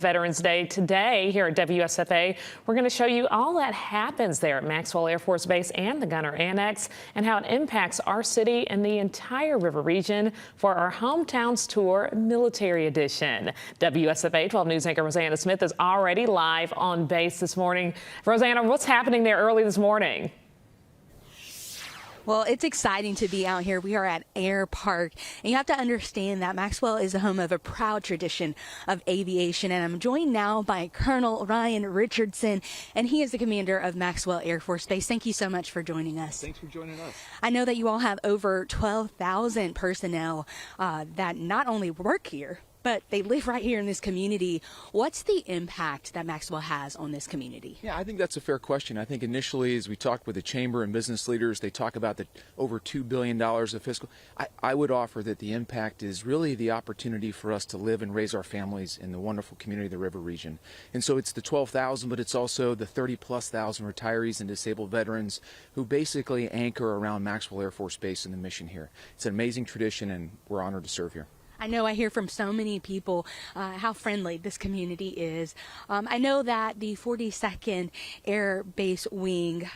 Veterans Day today here at WSFA. We're going to show you all that happens there at Maxwell Air Force Base and the Gunner Annex and how it impacts our city and the entire river region for our Hometowns Tour Military Edition. WSFA 12 News anchor Rosanna Smith is already live on base this morning. Rosanna, what's happening there early this morning? Well, it's exciting to be out here. We are at Air Park, and you have to understand that Maxwell is the home of a proud tradition of aviation. And I'm joined now by Colonel Ryan Richardson, and he is the commander of Maxwell Air Force Base. Thank you so much for joining us. Thanks for joining us. I know that you all have over 12,000 personnel that not only work here, but they live right here in this community. What's the impact that Maxwell has on this community? Yeah, I think that's a fair question. I think initially, as we talked with the chamber and business leaders, they talk about the over $2 billion of fiscal. I would offer that the impact is really the opportunity for us to live and raise our families in the wonderful community of the river region. And so it's the 12,000, but it's also the 30+ thousand retirees and disabled veterans who basically anchor around Maxwell Air Force Base and the mission here. It's an amazing tradition, and we're honored to serve here. I know I hear from so many people how friendly this community is. I know that the 42nd Air Base Wing,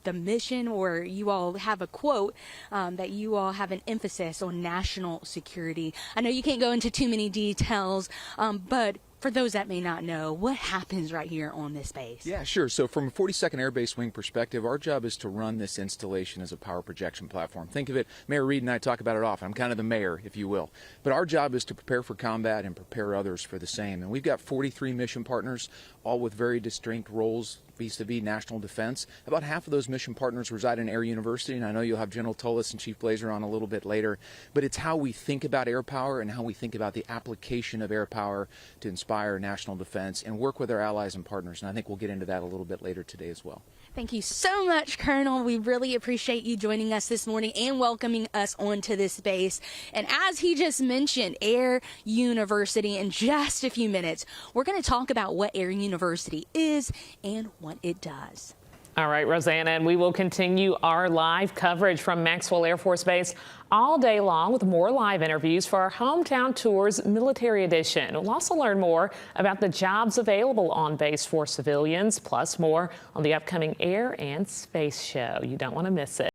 the mission, or you all have a quote that you all have an emphasis on national security. I know you can't go into too many details, but for those that may not know, what happens right here on this base? Yeah, sure. So from a 42nd Air Base Wing perspective, our job is to run this installation as a power projection platform. Think of it, Mayor Reed and I talk about it often. I'm kind of the mayor, if you will. But our job is to prepare for combat and prepare others for the same. And we've got 43 mission partners, all with very distinct roles vis-a-vis national defense. About half of those mission partners reside in Air University, and I know you'll have General Tullis and Chief Blazer on a little bit later. But it's how we think about air power and how we think about the application of air power to inspire national defense and work with our allies and partners. And I think we'll get into that a little bit later today as well. Thank you so much, Colonel. We really appreciate you joining us this morning and welcoming us onto this base. And as he just mentioned, Air University, in just a few minutes, we're going to talk about what Air University is and what it does. All right, Rosanna, and we will continue our live coverage from Maxwell Air Force Base all day long with more live interviews for our Hometown Tours Military Edition. We'll also learn more about the jobs available on base for civilians, plus more on the upcoming Air and Space Show. You don't want to miss it.